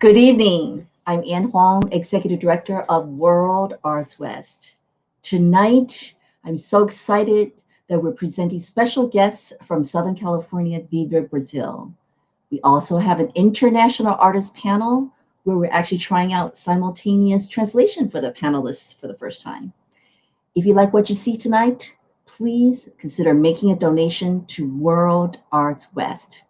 Good evening. I'm Ann Huang, Executive Director of World Arts West. Tonight, I'm so excited that we're presenting special guests from Southern California, Viver Brazil. We also have an international artist panel where we're actually trying out simultaneous translation for the panelists for the first time. If you like what you see tonight, please consider making a donation to World Arts West.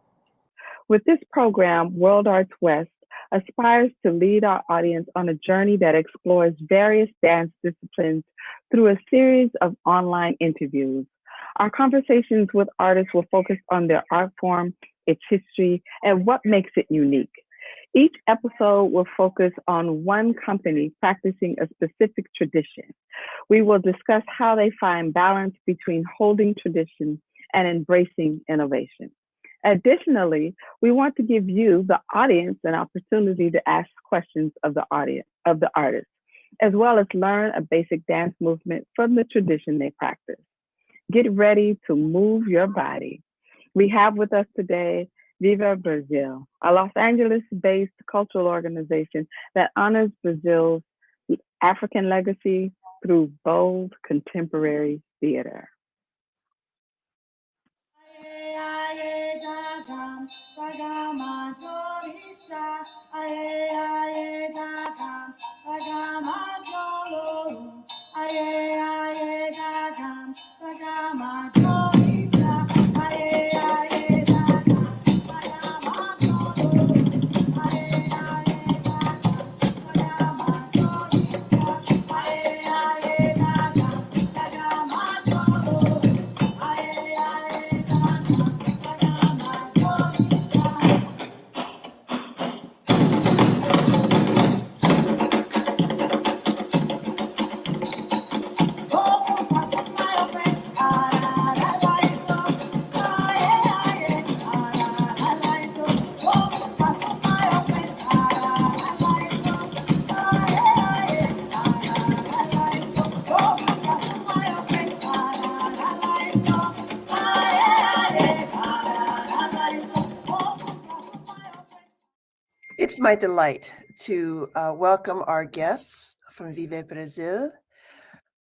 With this program, World Arts West aspires to lead our audience on a journey that explores various dance disciplines through a series of online interviews. Our conversations with artists will focus on their art form, its history, and what makes it unique. Each episode will focus on one company practicing a specific tradition. We will discuss how they find balance between holding tradition and embracing innovation. Additionally, we want to give you, the audience, an opportunity to ask questions of the artist, as well as learn a basic dance movement from the tradition they practice. Get ready to move your body. We have with us today Viver Brasil, a Los Angeles-based cultural organization that honors Brazil's African legacy through bold contemporary theater. It's my delight to welcome our guests from Viver Brasil.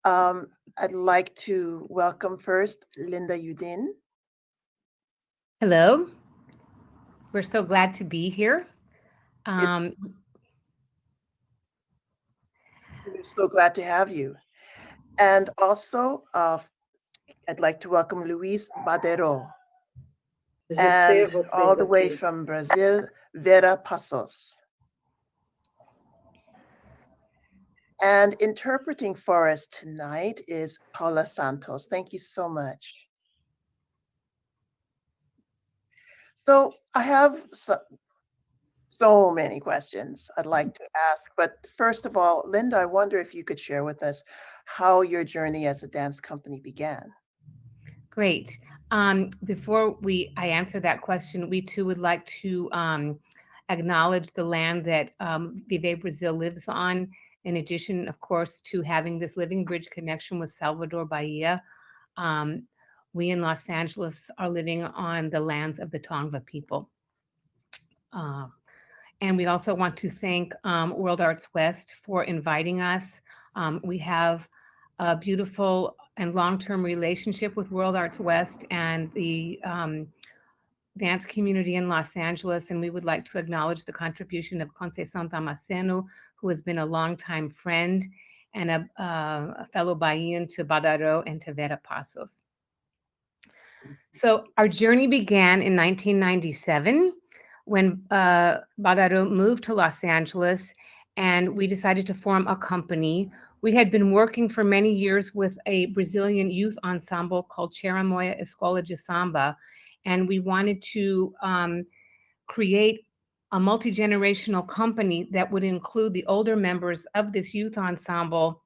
I'd like to welcome first Linda Yudin. Hello. We're so glad to be here. We're so glad to have you. And also, I'd like to welcome Luiz Badaró. And all the way from Brazil, Vera Passos. And interpreting for us tonight is Paula Santos. Thank you so much. So I have so many questions I'd like to ask. But first of all, Linda, I wonder if you could share with us how your journey as a dance company began. Great. Before I answer that question, we too would like to acknowledge the land that Viver Brasil lives on, in addition, of course, to having this living bridge connection with Salvador Bahia. We in Los Angeles are living on the lands of the Tongva people. And we also want to thank World Arts West for inviting us. We have a beautiful and long-term relationship with World Arts West and the dance community in Los Angeles, and we would like to acknowledge the contribution of Conceição Damasceno, who has been a longtime friend and a fellow Bahian to Badaró and to Vera Passos. So our journey began in 1997 when Badaró moved to Los Angeles, and we decided to form a company. We had been working for many years with a Brazilian youth ensemble called Charamoya Escola de Samba, and we wanted to create a multi-generational company that would include the older members of this youth ensemble,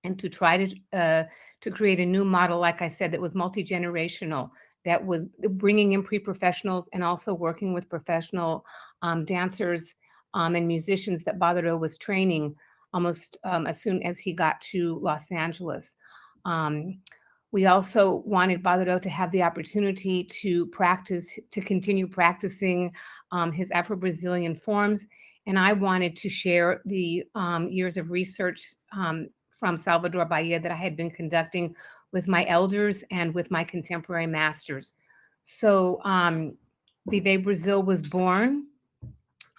and to try to create a new model, like I said, that was multi-generational, that was bringing in pre-professionals and also working with professional dancers and musicians that Badaró was training almost as soon as he got to Los Angeles. We also wanted Badaró to have the opportunity to continue practicing his Afro-Brazilian forms. And I wanted to share the years of research from Salvador Bahia that I had been conducting with my elders and with my contemporary masters. So Viver Brasil was born.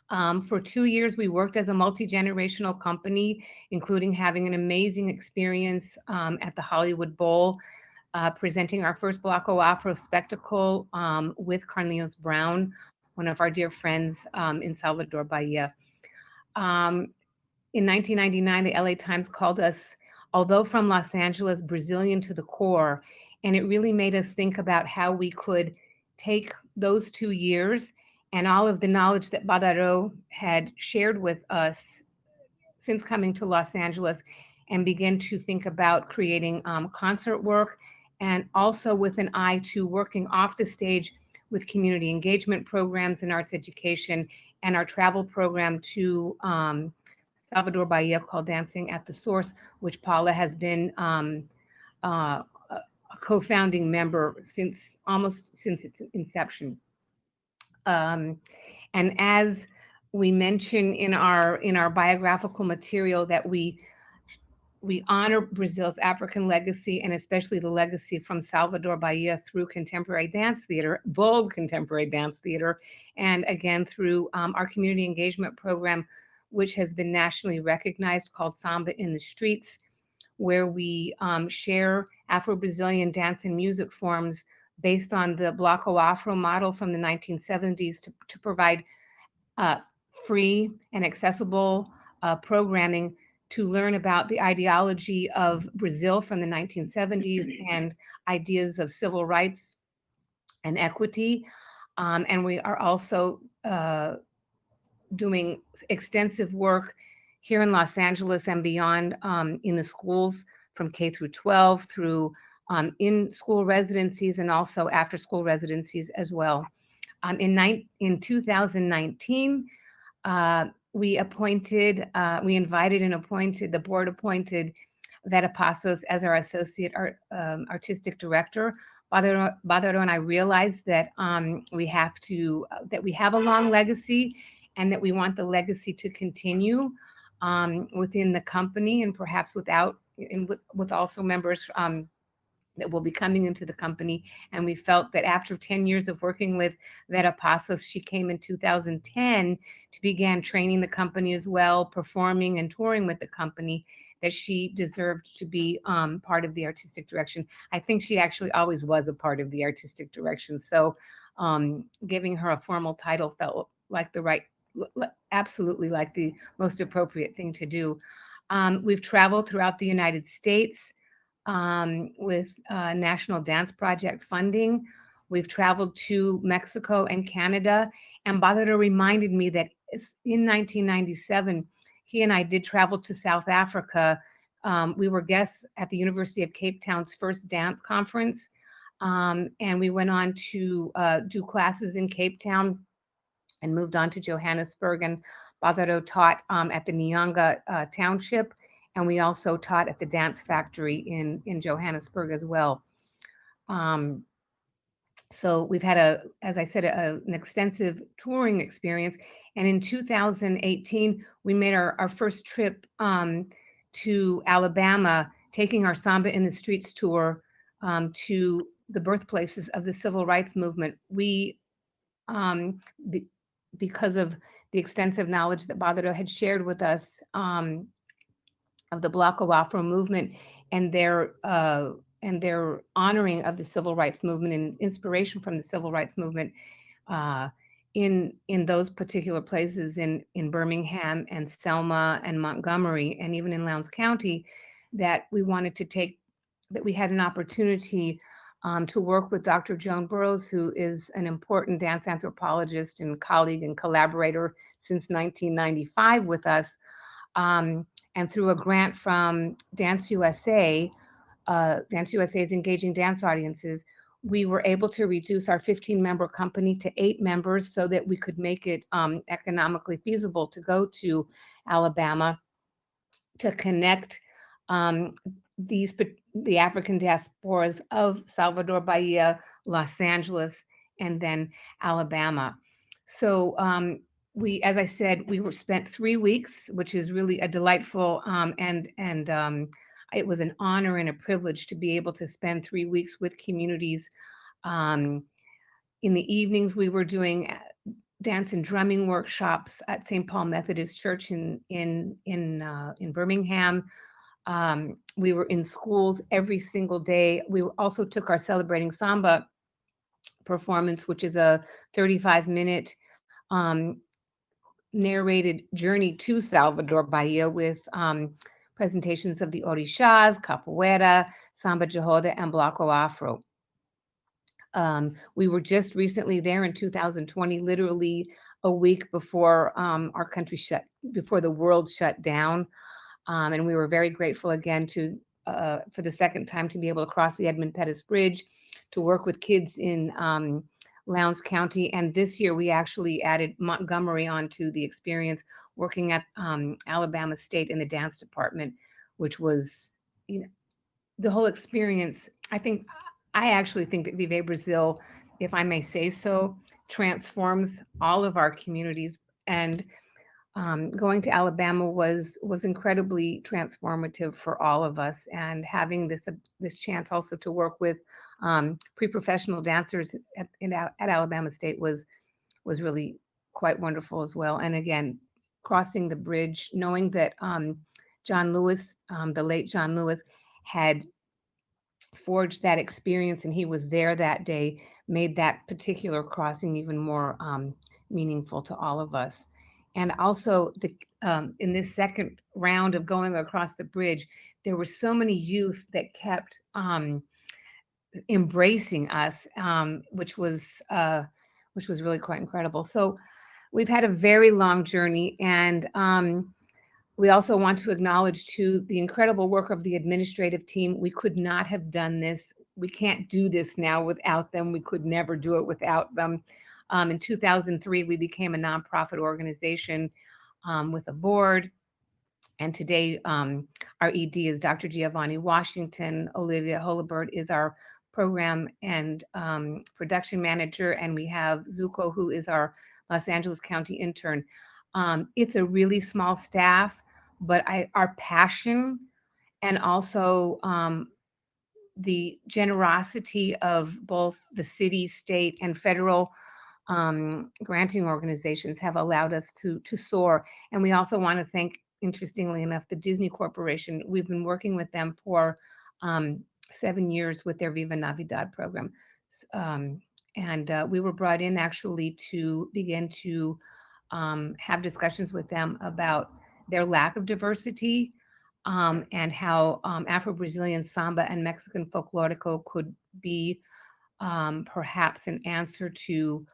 For 2 years, we worked as a multi-generational company, including having an amazing experience at the Hollywood Bowl, presenting our first Blanco Afro spectacle with Carlinhos Brown, one of our dear friends in Salvador Bahia. In 1999, the LA Times called us, although from Los Angeles, Brazilian to the core. And it really made us think about how we could take those 2 years and all of the knowledge that Badaró had shared with us since coming to Los Angeles and begin to think about creating concert work, and also with an eye to working off the stage with community engagement programs and arts education, and our travel program to Salvador Bahia called Dancing at the Source, which Paula has been a co-founding member since its inception. And as we mention in our biographical material, that we honor Brazil's African legacy, and especially the legacy from Salvador Bahia through contemporary dance theater, bold contemporary dance theater, and again through our community engagement program, which has been nationally recognized, called Samba in the Streets, where we share Afro-Brazilian dance and music forms based on the Bloco Afro model from the 1970s to provide free and accessible programming to learn about the ideology of Brazil from the 1970s and ideas of civil rights and equity. And we are also doing extensive work here in Los Angeles and beyond in the schools from K through 12, through in school residencies and also after school residencies as well. In 2019, we invited and appointed, the board appointed Vera Passos as our associate artistic director. Badaró and I realized that we have a long legacy, and that we want the legacy to continue within the company, and perhaps with also members that will be coming into the company. And we felt that after 10 years of working with Vera Passos, she came in 2010 to begin training the company as well, performing and touring with the company, that she deserved to be part of the artistic direction. I think she actually always was a part of the artistic direction. So giving her a formal title felt like absolutely like the most appropriate thing to do. We've traveled throughout the United States with National Dance Project funding. We've traveled to Mexico and Canada. And Badaró reminded me that in 1997, he and I did travel to South Africa. We were guests at the University of Cape Town's first dance conference. And we went on to do classes in Cape Town and moved on to Johannesburg. And Badaró taught at the Nyanga Township. And we also taught at the Dance Factory in Johannesburg as well. So we've had, as I said, an extensive touring experience. And in 2018, we made our first trip to Alabama, taking our Samba in the Streets tour to the birthplaces of the civil rights movement. We, because of the extensive knowledge that Badaró had shared with us of the Bloco Afro movement and their honoring of the civil rights movement and inspiration from the civil rights movement in those particular places in Birmingham and Selma and Montgomery and even in Lowndes County, that we had an opportunity to work with Dr. Joan Burroughs, who is an important dance anthropologist and colleague and collaborator since 1995 with us. And through a grant from Dance USA, Dance USA's Engaging Dance Audiences, we were able to reduce our 15-member company to 8 members so that we could make it economically feasible to go to Alabama to connect the African diasporas of Salvador Bahia, Los Angeles, and then Alabama. So as I said, we were spent 3 weeks, which is really a delightful and it was an honor and a privilege to be able to spend 3 weeks with communities. Um, in the evenings, we were doing dance and drumming workshops at St. Paul Methodist Church in Birmingham. We were in schools every single day. We also took our Celebrating Samba performance, which is a 35-minute um, narrated journey to Salvador Bahia with presentations of the Orishas, Capoeira, Samba Jahoda, and Bloco Afro. We were just recently there in 2020, literally a week before our country before the world shut down. And we were very grateful again for the second time to be able to cross the Edmund Pettus Bridge, to work with kids in Lowndes County. And this year we actually added Montgomery onto the experience, working at Alabama State in the dance department, which was, you know, the whole experience. I actually think that Viver Brasil, if I may say so, transforms all of our communities. And going to Alabama was incredibly transformative for all of us, and having this chance also to work with pre-professional dancers at Alabama State was really quite wonderful as well. And again, crossing the bridge, knowing that John Lewis, the late John Lewis, had forged that experience and he was there that day, made that particular crossing even more meaningful to all of us. And also, in this second round of going across the bridge, there were so many youth that kept embracing us, which was really quite incredible. So we've had a very long journey, and we also want to acknowledge too the incredible work of the administrative team. We could not have done this. We can't do this now without them. We could never do it without them. In 2003, we became a nonprofit organization with a board. And today, our ED is Dr. Giovanni Washington. Olivia Holabird is our program and production manager. And we have Zuko, who is our Los Angeles County intern. It's a really small staff, but our passion and also the generosity of both the city, state, and federal granting organizations have allowed us to soar. And we also want to thank, interestingly enough, the Disney Corporation. We've been working with them for 7 years with their Viva Navidad program. And we were brought in actually to begin to have discussions with them about their lack of diversity, and how Afro-Brazilian samba and Mexican folklorico could be perhaps an answer to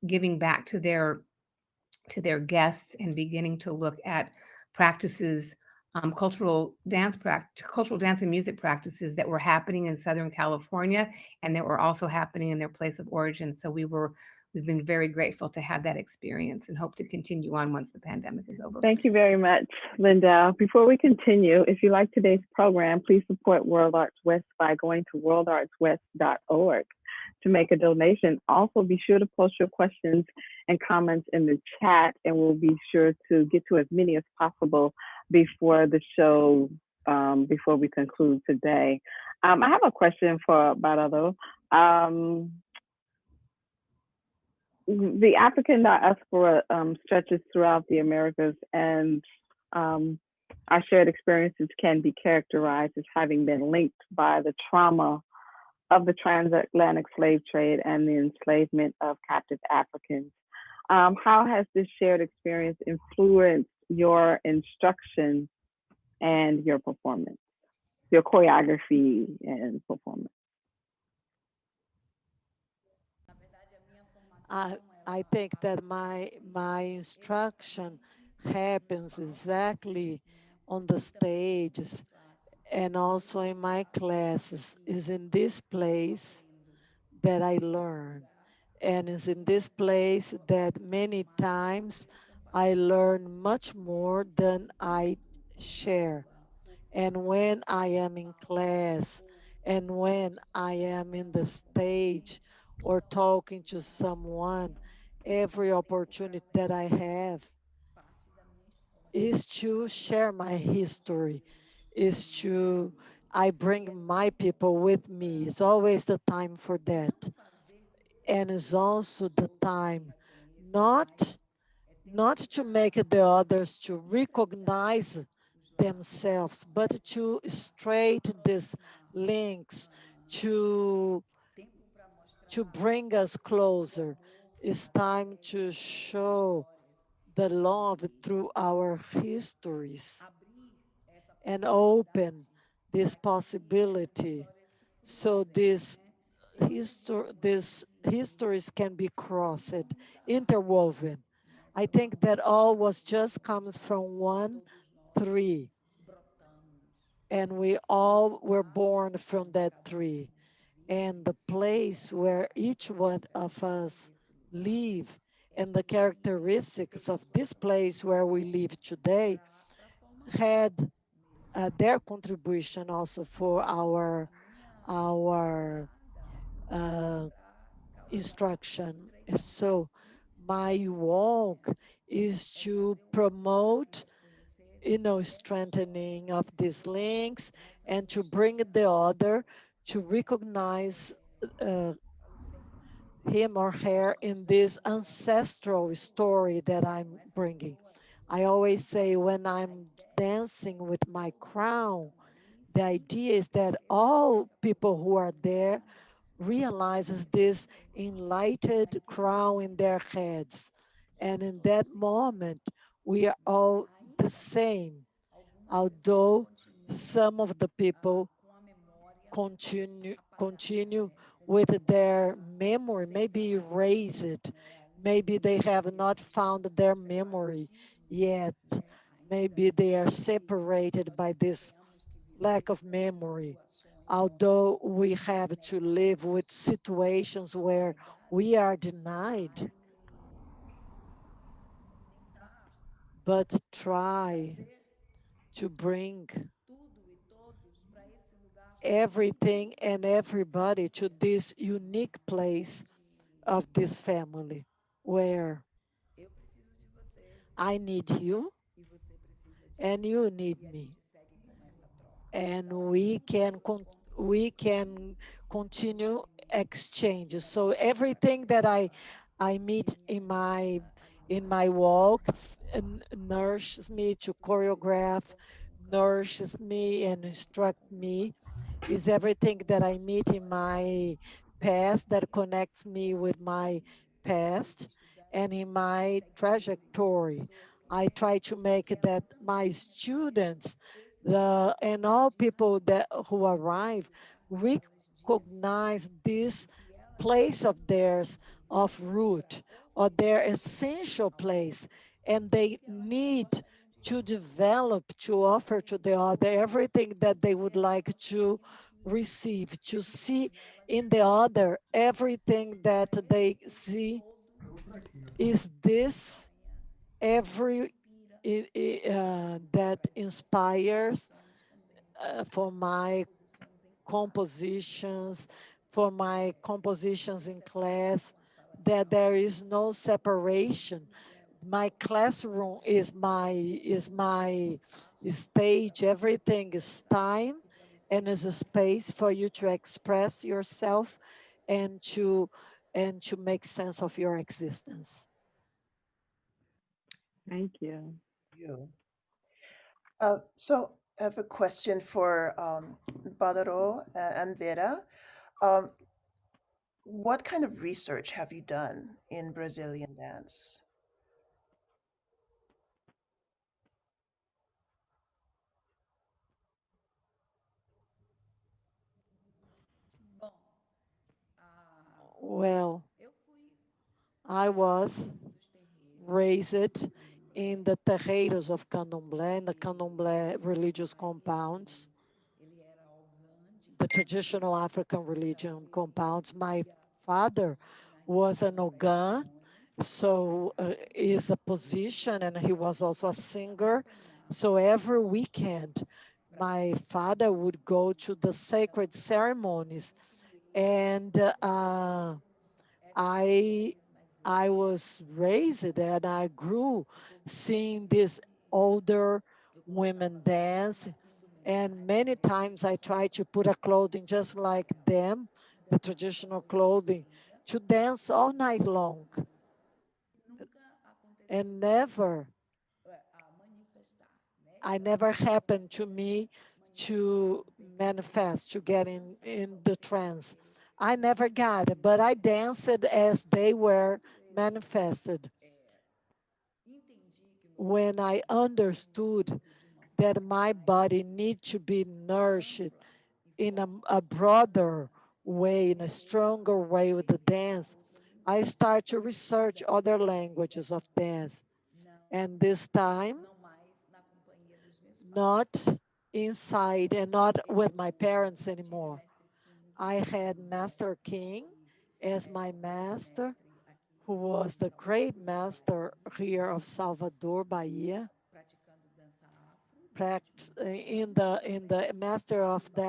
giving back to their guests and beginning to look at practices, cultural dance and music practices that were happening in Southern California and that were also happening in their place of origin. So we've been very grateful to have that experience and hope to continue on once the pandemic is over. Thank you very much, Linda. Before we continue, if you like today's program, please support World Arts West by going to worldartswest.org to make a donation. Also, be sure to post your questions and comments in the chat, and we'll be sure to get to as many as possible before the show, before we conclude today. I have a question for Badaró. The African diaspora stretches throughout the Americas, and our shared experiences can be characterized as having been linked by the trauma of the transatlantic slave trade and the enslavement of captive Africans. How has this shared experience influenced your instruction and your performance, your choreography and performance? I think that my instruction happens exactly on the stages and also in my classes. Is in this place that I learn, and it's in this place that many times I learn much more than I share. And when I am in class, and when I am in the stage or talking to someone, every opportunity that I have is to share my history, is to I bring my people with me. It's always the time for that. And it's also the time not not to make the others to recognize themselves, but to straight these links to bring us closer. It's time to show the love through our histories and open this possibility so these histories can be crossed, interwoven. I think that all was just comes from one tree, and we all were born from that tree. And the place where each one of us live and the characteristics of this place where we live today had their contribution also for our uh, instruction. So my walk is to promote, strengthening of these links and to bring the other to recognize uh, him or her in this ancestral story that I'm bringing. I always say when I'm dancing with my crown, the idea is that all people who are there realizes this enlightened crown in their heads. And in that moment, we are all the same, although some of the people continue with their memory, maybe erase it. Maybe they have not found their memory yet. Maybe they are separated by this lack of memory. Although we have to live with situations where we are denied, but try to bring everything and everybody to this unique place of this family where I need you and you need me, and we can continue exchanges. So everything that I meet in my walk nourishes me to choreograph, nourishes me and instruct me, is everything that I meet in my past that connects me with my past and in my trajectory. I try to make that my students, the and all people that who arrive recognize this place of theirs of root or their essential place, and they need to develop to offer to the other everything that they would like to receive, to see in the other everything that they see is this every that inspires for my compositions, for my compositions in class, that there is no separation. My classroom is my stage. Everything is time and is a space for you to express yourself and to make sense of your existence. Thank you. You. So I have a question for Badaró and Vera. Um, what kind of research have you done in Brazilian dance? Well, I was raised in the terreiros of Candomblé, in the Candomblé religious compounds, the traditional African religion compounds. My father was an Ogan, so is a position, and he was also a singer. So every weekend my father would go to the sacred ceremonies, and I I was raised and I grew seeing these older women dance. And many times I tried to put a clothing just like them, the traditional clothing, to dance all night long. And I never happened to me to manifest, to get in the trance. I never got it, but I danced as they were manifested. When I understood that my body need to be nourished in a broader way, in a stronger way with the dance, I start to research other languages of dance. And this time, not inside and not with my parents anymore. I had Master King as my master, who was the great master here of Salvador, Bahia, practice in the master of the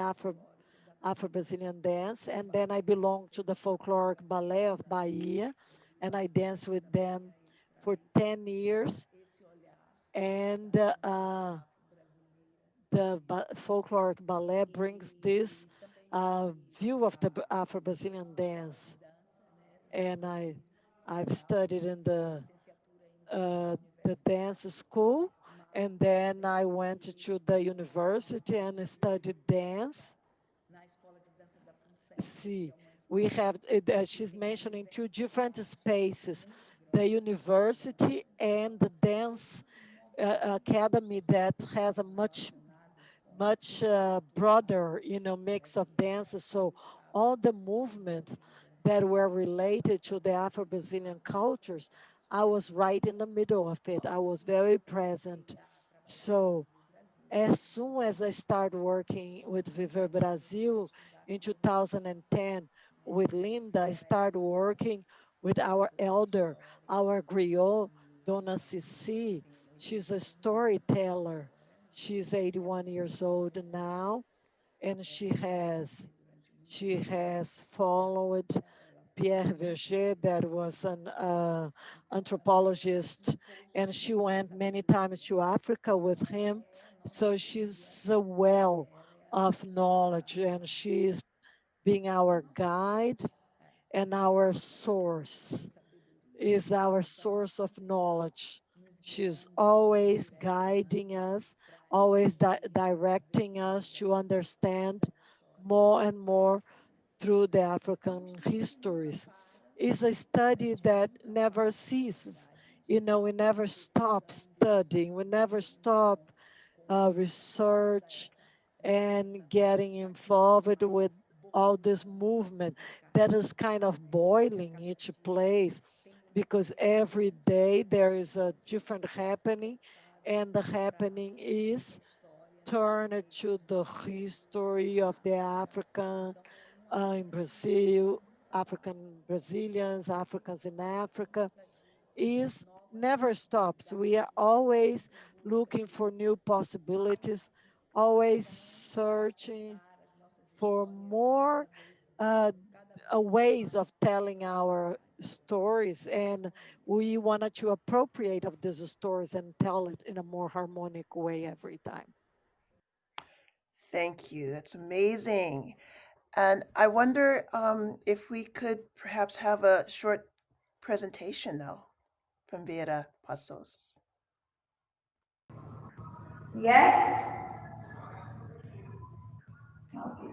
Afro-Brazilian dance. And then I belonged to the folkloric ballet of Bahia, and I danced with them for 10 years. And the folkloric ballet brings this view of the Afro-Brazilian dance. And I've studied in the dance school, and then I went to the university and studied dance. See, we have, she's mentioning two different spaces, the university and the dance academy that has a much broader, mix of dances. So all the movements that were related to the Afro-Brazilian cultures, I was right in the middle of it. I was very present. So as soon as I started working with Viver Brasil in 2010 with Linda, I started working with our elder, our griot, Dona Cici. She's a storyteller. She's 81 years old now, and she has followed Pierre Verger, that was an anthropologist, and she went many times to Africa with him. So she's a well of knowledge, and she's being our guide and our source, is our source of knowledge. She's always guiding us, always directing us to understand more and more through the African histories. Is a study that never ceases. We never stop studying, we never stop research and getting involved with all this movement that is kind of boiling each place, because every day there is a different happening, and the happening is turned to the history of the African in Brazil, African Brazilians, Africans in Africa, is never stops. We are always looking for new possibilities, always searching for more uh, ways of telling our stories, and we wanted to appropriate of these stories and tell it in a more harmonic way every time. Thank you. That's amazing. And I wonder if we could perhaps have a short presentation now from Vera Passos. Yes? Okay.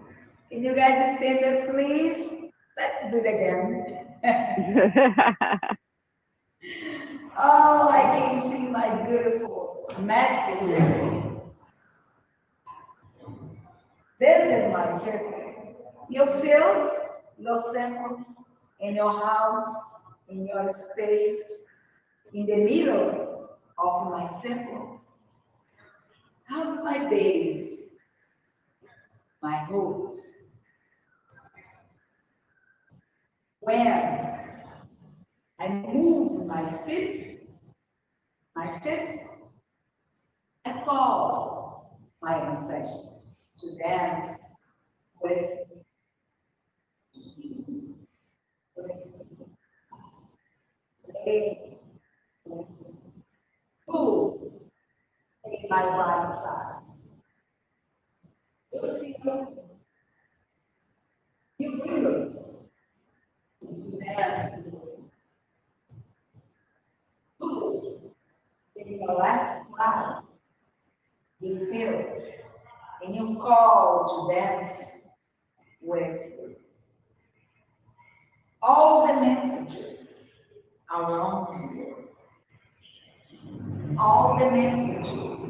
Can you guys stand up, please? Let's do it again. Oh, I can see my beautiful magic circle. This is my circle. You feel your circle in your house, in your space, in the middle of my circle. Have my base, my hopes. When I move my feet, I fall. my ancestors to dance with food in my right side. You feel to dance food in your left side. You feel and you call to dance with all the messages around you. All the messages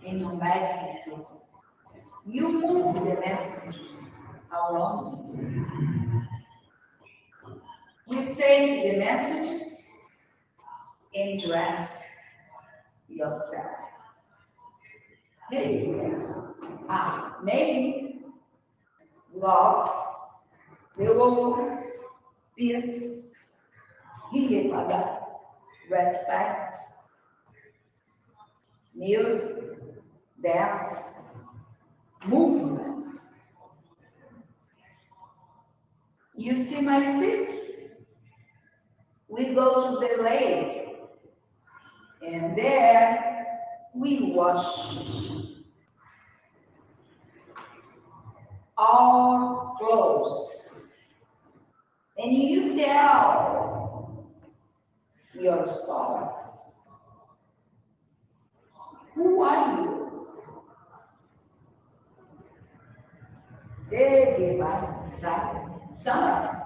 in your magic circle. You move the messages around you. You take the messages and dress yourself. Hey, maybe love, will, peace, healing, respect, music, dance, movement. You see my feet? We go to the lake, and there we wash our clothes. And you tell your stories. Who are you? Summer.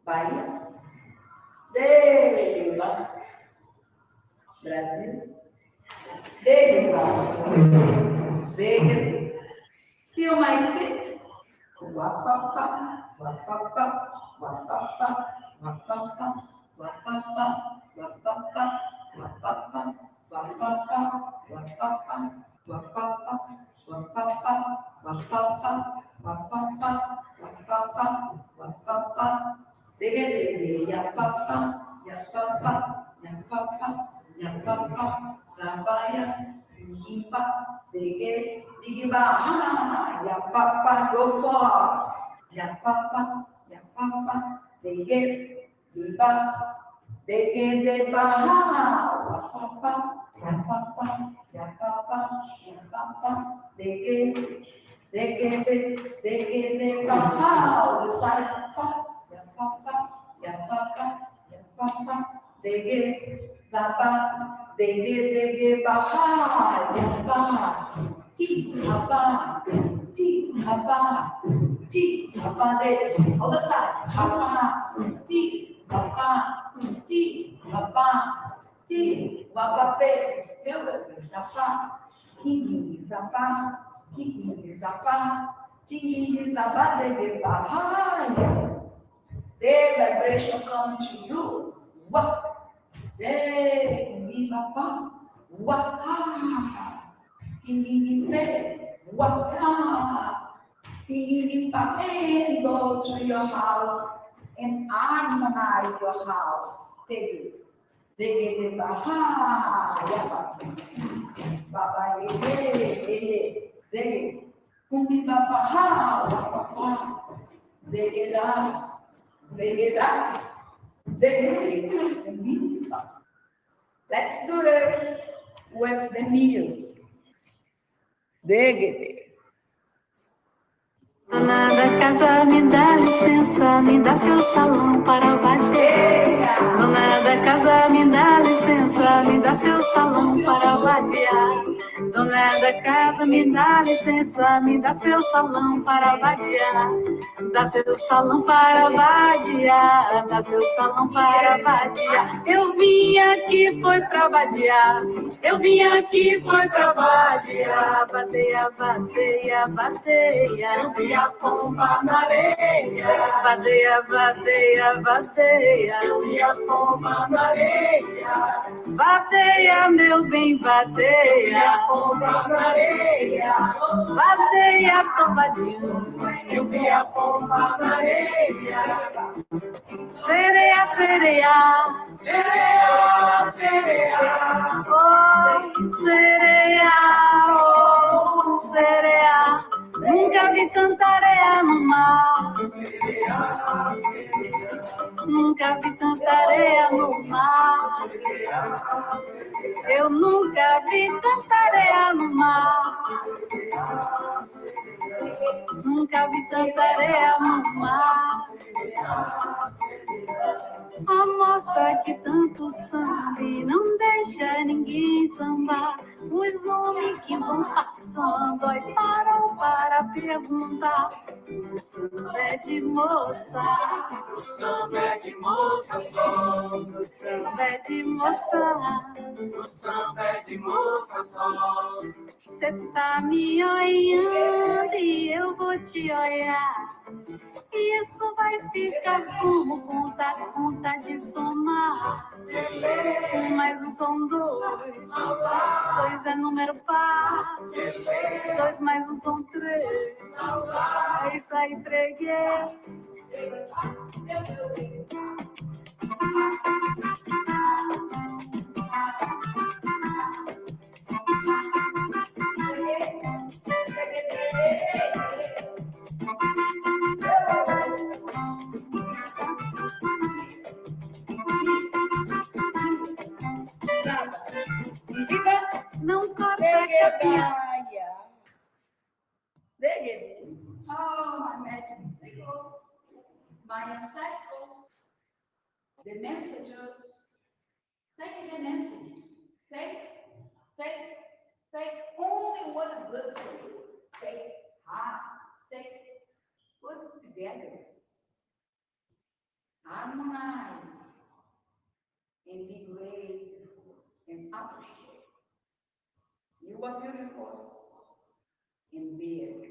Bahia. Brasil. Feel my feet. Wapapa, wapapa, wapapa, wapapa, wapapa, wapapa, wapapa, wapapa, wapapa, wapapa, wapapa, wapapa, wapapa, wapapa, wapapa. Dege ya papa, ya papa, ya papa, ya papa, zabaya, yipa, dege, digiba, hana, ya papa, go far, ya papa, dege, diba, dege, deba, hana, ya papa, ya papa, ya papa, ya papa, dege, dege, deba, hana, the side, papa. Ya papa, dege, zapa, dege, baha, ya pa, ti, hapa, de, other side, hapa, ti, hapa, wapape, zapa, kiki, zapa, dege, baha, their vibration come to you. What? They Papa. Waka. Waka. And go to your house and harmonize your house. Take it. Baha. Baba. They Kumi Papa. Let's do it with the music. Dona da casa, me dá licença, me dá seu salão para vadiar. Dona da casa, me dá licença, me dá seu salão para vadiar. Dona da casa, me dá licença, me dá seu salão para vadiar. Dá seu salão para vadiar, dá seu salão para vadiar. Eu vim aqui foi pra vadiar, eu vim aqui foi pra vadiar. Bateia, bateia, bateia, eu vi a pomba na areia. Bateia, bateia, bateia, eu vi a pomba na areia. Bateia, meu bem, bateia, a pomba na areia. Bateia, tombadinho, eu vi a pomba na areia. Sereia, sereia, sereia, sereia, oh, Sereia, oh, sereia, nunca vi tanta areia no mar. Nunca vi tanta areia no mar. Eu nunca vi tanta areia no mar. Nunca vi tanta areia no mar. A moça que tanto samba e não deixa ninguém sambar. Os homens que vão passando e param para perguntar. O samba é de moça. O samba é de moça só. O samba é de moça. O samba é de moça só. Cê tá me olhando e eu vou te olhar. E isso vai ficar como conta de somar. Um mais um são dois. Dois é número par. Dois mais um são três. É isso aí, freguês. Não corta a capinha. Oh, my Mexico, my ancestors, the messengers, take the message. Take only what is good for you. Take heart, take put together. Harmonize and be grateful and appreciate. You are beautiful and big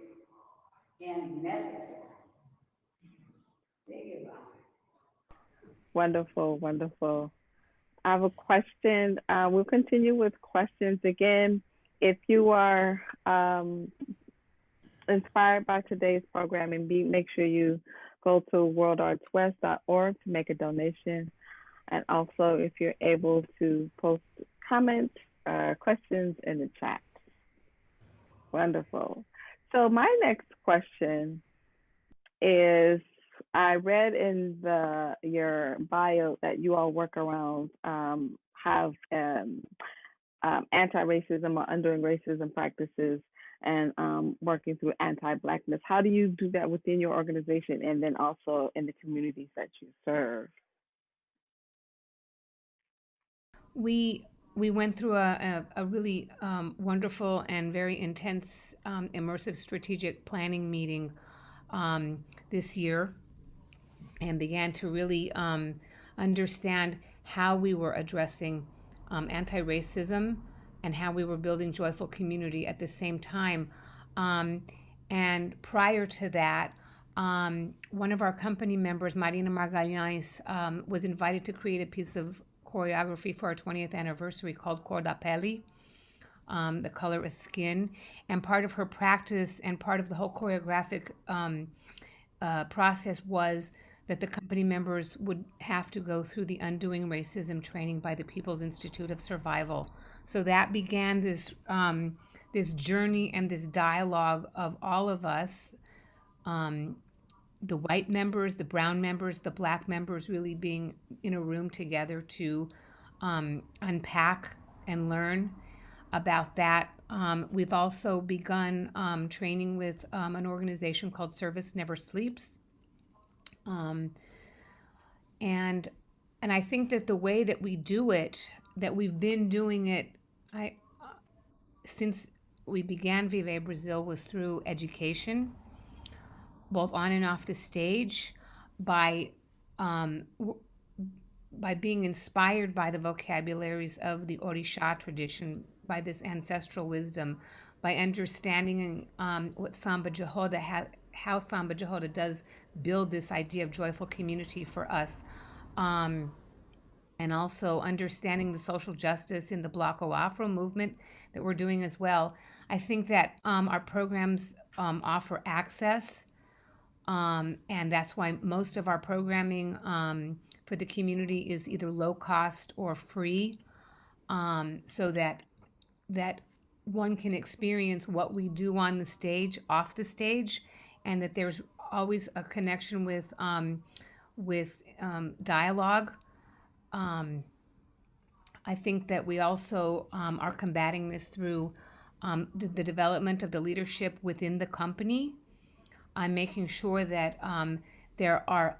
and necessary. Think about it. Wonderful, wonderful. I have a question. We'll continue with questions again. If you are inspired by today's programming, make sure you go to worldartswest.org to make a donation. And also, if you're able to post comments, questions in the chat. Wonderful. So my next question is, I read in your bio that you all work around, have anti-racism or undoing racism practices and working through anti-blackness. How do you do that within your organization and then also in the communities that you serve? We went through a really wonderful and very intense, immersive strategic planning meeting this year, and began to really understand how we were addressing anti-racism and how we were building joyful community at the same time. And prior to that, one of our company members, Marina Magalhães, was invited to create a piece of choreography for our 20th anniversary called Cor da Pele, the color of skin. And part of her practice and part of the whole choreographic process was that the company members would have to go through the Undoing Racism training by the People's Institute of Survival. So that began this this journey and this dialogue of all of us, the white members, the brown members, the black members, really being in a room together to unpack and learn about that. We've also begun training with an organization called Service Never Sleeps. And I think that the way that we do it, that we've been doing it, since we began Viver Brasil, was through education, both on and off the stage, by being inspired by the vocabularies of the Orisha tradition, by this ancestral wisdom, by understanding what Samba Jahoda, how Samba Jahoda does build this idea of joyful community for us, and also understanding the social justice in the Bloco Afro movement that we're doing as well. I think that our programs offer access, and that's why most of our programming for the community is either low cost or free, so that that one can experience what we do on the stage, off the stage, and that there's always a connection with dialogue. I think that we also are combating this through the development of the leadership within the company. I'm making sure that there are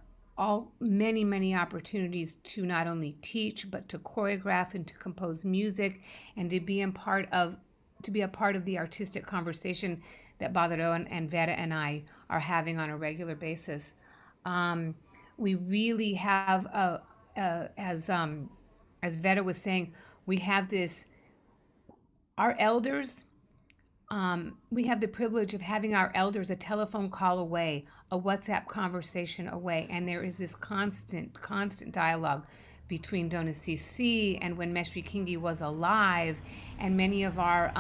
many opportunities to not only teach but to choreograph and to compose music and to be a part of the artistic conversation that Badaró and Vera and I are having on a regular basis. We really have as Vera was saying, we have our elders. We have the privilege of having our elders a telephone call away, a WhatsApp conversation away, and there is this constant dialogue between Dona Cici and when Mestre Kingi was alive, and many of our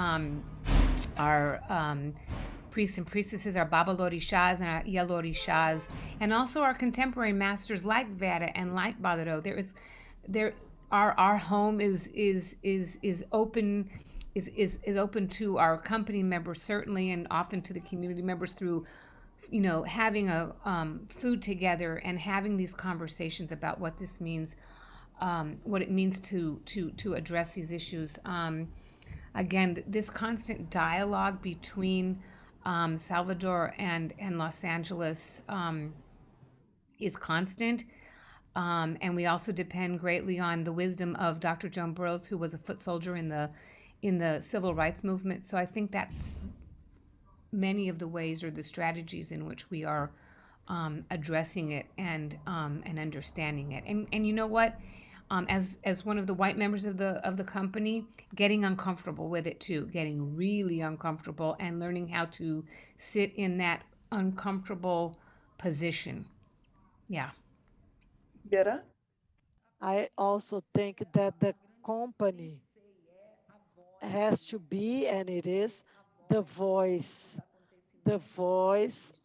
priests and priestesses, our Babalorishas and our Ialorishas, and also our contemporary masters like Vera and like Badaró. Our home is open. Is open to our company members, certainly, and often to the community members through, having a food together and having these conversations about what this means, what it means to address these issues. Again, this constant dialogue between Salvador and Los Angeles is constant. And we also depend greatly on the wisdom of Dr. Joan Burroughs, who was a foot soldier in the civil rights movement. So I think that's many of the ways or the strategies in which we are addressing it and understanding it. And you know what? As one of the white members of the company, getting uncomfortable with it too, getting really uncomfortable and learning how to sit in that uncomfortable position. Yeah. Vera? I also think that the company has to be, and it is, the voice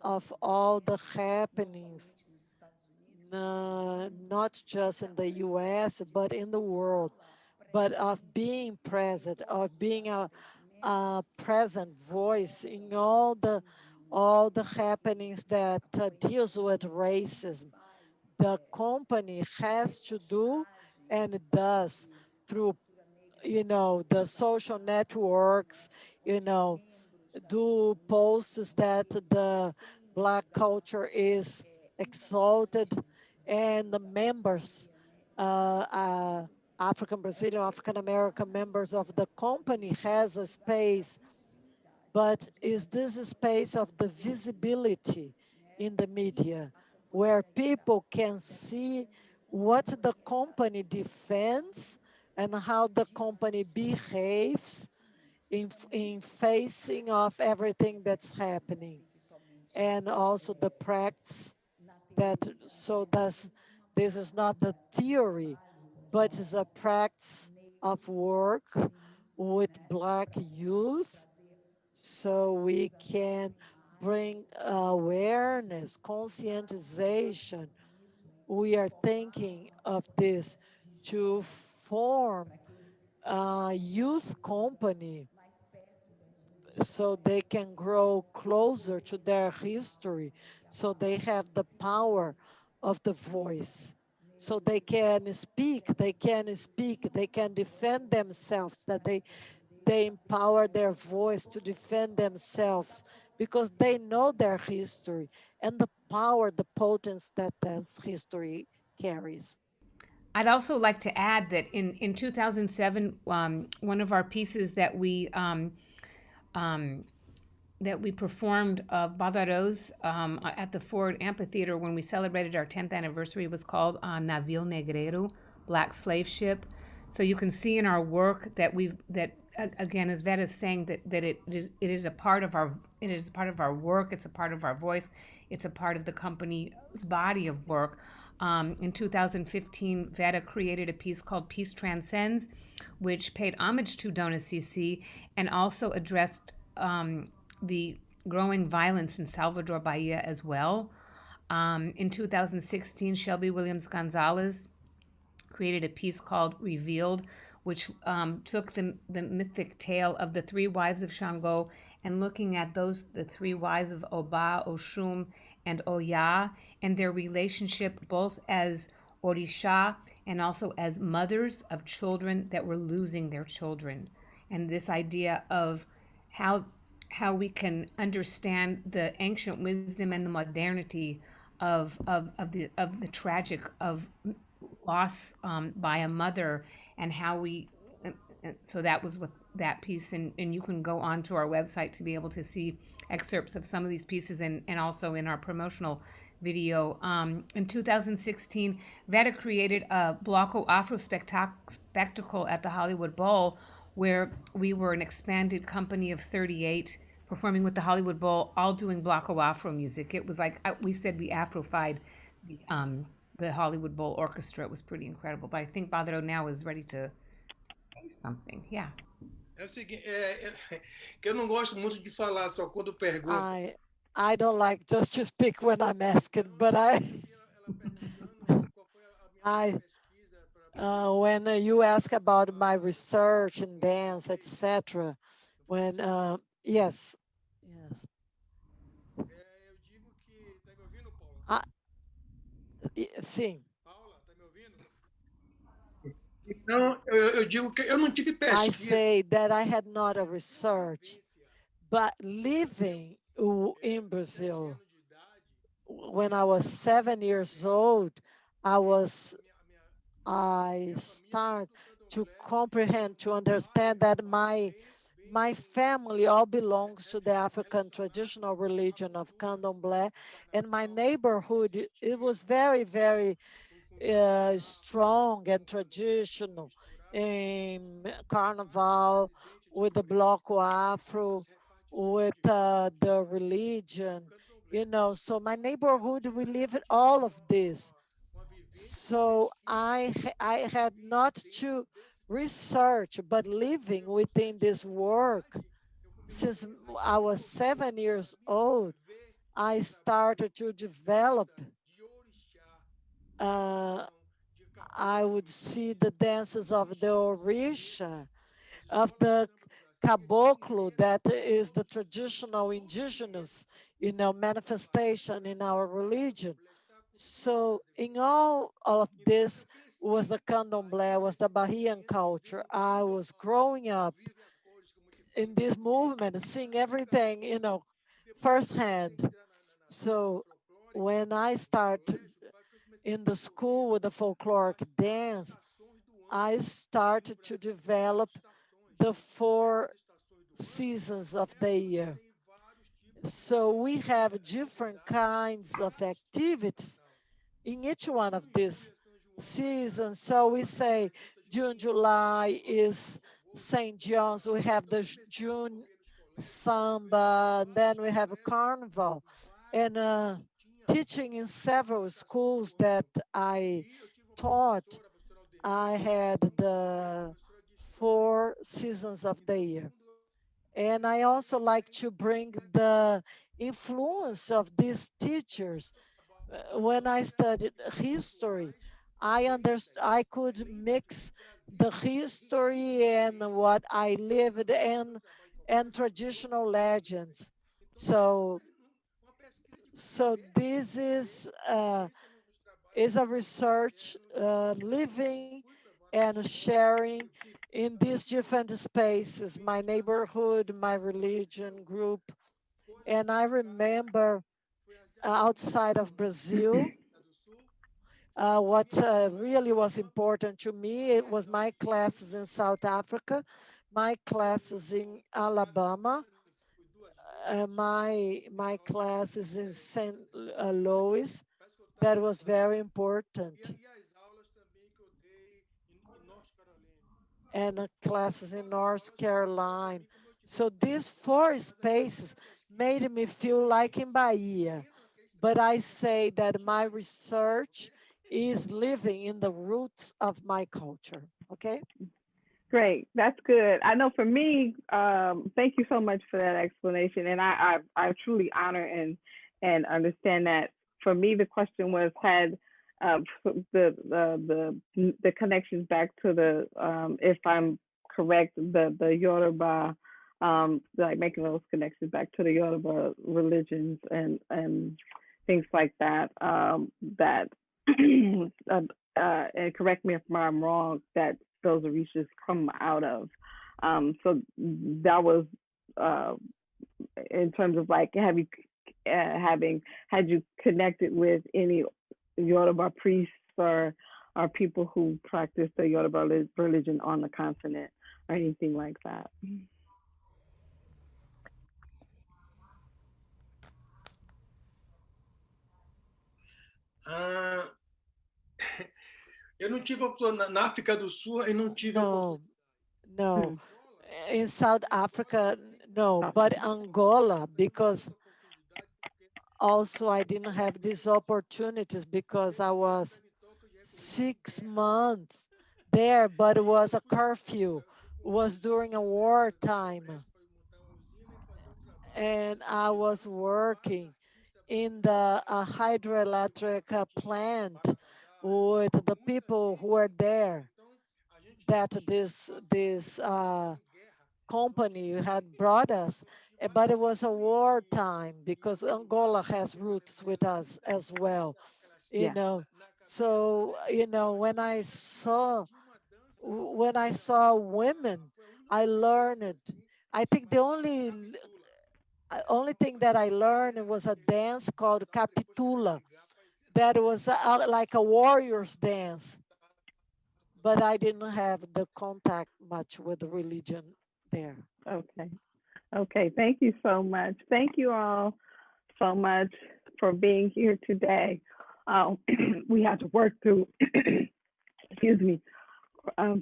of all the happenings, not just in the US, but in the world, but of being present, of being a present voice in all the happenings that deals with racism. The company has to do and does through the social networks, do posts that the Black culture is exalted, and the members, African Brazilian, African American members of the company has a space, but is this a space of the visibility in the media where people can see what the company defends and how the company behaves in facing of everything that's happening, and also the practice that this is not the theory, but is a practice of work with Black youth, so we can bring awareness, conscientization. We are thinking of this to form a youth company so they can grow closer to their history, so they have the power of the voice, so they can speak, they can defend themselves, that they empower their voice to defend themselves because they know their history and the power, the potence that this history carries. I'd also like to add that in 2007, one of our pieces that we performed of Badaró's at the Ford Amphitheater when we celebrated our 10th anniversary was called Navio Negreiro, Black Slave Ship. So you can see in our work that again, as Vera is saying, that it is a part of our work, it's a part of our voice, it's a part of the company's body of work. In 2015, Vera created a piece called Peace Transcends, which paid homage to Dona Cici and also addressed the growing violence in Salvador Bahia as well. In 2016, Shelby Williams Gonzalez created a piece called Revealed, which took the mythic tale of the three wives of Shango and looking at the three wives of Oba, Oshun, and Oya, and their relationship both as Orisha and also as mothers of children that were losing their children. And this idea of how we can understand the ancient wisdom and the modernity of the tragic of loss by a mother, and how we so that was what that piece, and you can go on to our website to be able to see excerpts of some of these pieces, and also in our promotional video. In 2016, Vera created a Bloco Afro spectacle at the Hollywood Bowl, where we were an expanded company of 38 performing with the Hollywood Bowl, all doing Bloco Afro music. It was like we said we Afrofied the Hollywood Bowl Orchestra. It was pretty incredible. But I think Badaró now is ready to say something. Yeah. É o seguinte, que eu não gosto muito de falar só quando pergunto. I don't like just to speak when I'm asking, but when you ask about my research in dance, etc., when yes. Eu digo que tá me ouvindo, Paula? Sim. Paula, tá me ouvindo? Então, eu digo que eu não tive pesquisa. I say that I had not a research, but living in Brazil, when I was 7 years old, I start to comprehend, to understand that my family all belongs to the African traditional religion of Candomblé, and my neighborhood, it was very, very strong and traditional in Carnival, with the Bloco Afro, with the religion, so my neighborhood, we live all of this. So I had not to research, but living within this work since I was 7 years old, I started to develop. I would see the dances of the Orisha, of the Caboclo, that is the traditional indigenous, manifestation in our religion. So in all of this was the Candomblé, was the Bahian culture. I was growing up in this movement, seeing everything, firsthand. So when I started in the school with the folkloric dance, I started to develop the 4 seasons of the year. So we have different kinds of activities in each one of these seasons. So we say June, July is St. John's. We have the June samba, then we have a carnival, and teaching in several schools that I taught, I had the 4 seasons of the year. And I also like to bring the influence of these teachers. When I studied history, I could mix the history and what I lived in and traditional legends. So this is a research, living and sharing in these different spaces, my neighborhood, my religion group. And I remember outside of Brazil, what really was important to me, it was my classes in South Africa, my classes in Alabama, my classes in St. Louis. That was very important. And classes in North Carolina. So these 4 spaces made me feel like in Bahia. But I say that my research is living in the roots of my culture. Okay? Great. That's good. I know for me, thank you so much for that explanation. And I truly honor and understand that. For me, the question was, had the connections back to the if I'm correct, the Yoruba, like making those connections back to the Yoruba religions and things like that. That and correct me if I'm wrong, that those orishas come out of. So that was in terms of like, have you had you connected with any Yoruba priests or people who practice the Yoruba religion on the continent or anything like that? Ah, eu não tive na África do Sul, eu não tive No. In South Africa, no, but Angola, because also I didn't have these opportunities because I was 6 months there, but it was a curfew. It was during a war time. And I was working in the hydroelectric plant with the people who were there that this company had brought us, but it was a war time because Angola has roots with us as well, you know. So, when I saw women, I learned. I think the only thing that I learned was a dance called Capitula that was like a warrior's dance, but I didn't have the contact much with the religion there. Okay, thank you so much. Thank you all so much for being here today. We had to work through, excuse me,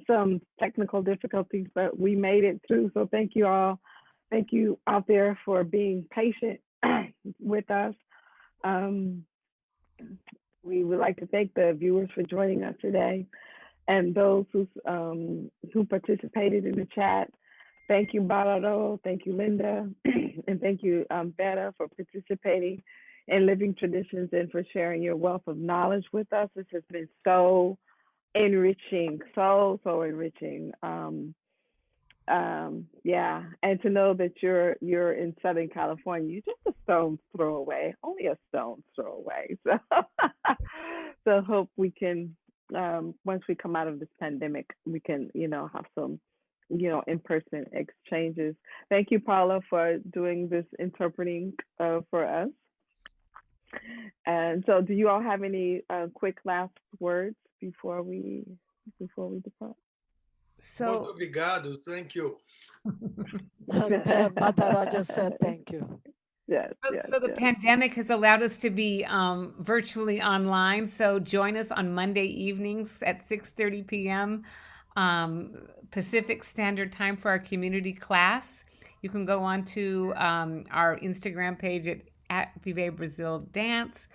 some technical difficulties, but we made it through. So thank you all. Thank you out there for being patient with us. We would like to thank the viewers for joining us today and those who participated in the chat. Thank you, Badaró. Thank you, Linda. And thank you, Vera, for participating in Living Traditions and for sharing your wealth of knowledge with us. This has been so enriching, so enriching. Yeah, and to know that you're in Southern California, you're just a stone's throw away, only a stone's throw away. So hope we can, once we come out of this pandemic, we can, have some, in-person exchanges. Thank you, Paula, for doing this interpreting for us. And so, do you all have any quick last words before we depart? Muito obrigado. Thank you. Badaró just said thank you. Yes, so the pandemic has allowed us to be virtually online. So join us on Monday evenings at 6:30 p.m. Pacific Standard Time for our community class. You can go on to our Instagram page at Viver Brasil Dance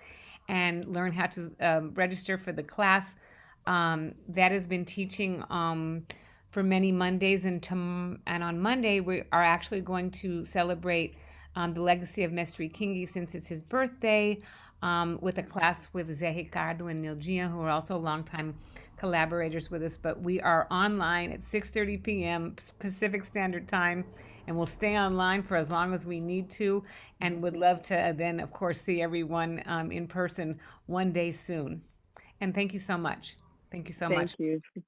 and learn how to register for the class. That has been teaching for many Mondays, and on Monday we are actually going to celebrate the legacy of Mestre Kingi since it's his birthday, with a class with Zé Ricardo and Nilgia, who are also longtime collaborators with us. But we are online at 6:30 p.m. Pacific Standard Time, and we'll stay online for as long as we need to, and would love to then, of course, see everyone in person one day soon. And thank you so much. Thank you so much. Thank you.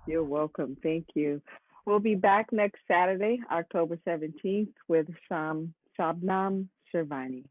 You're welcome. Thank you. We'll be back next Saturday, October 17th, with Shabnam Shirvani.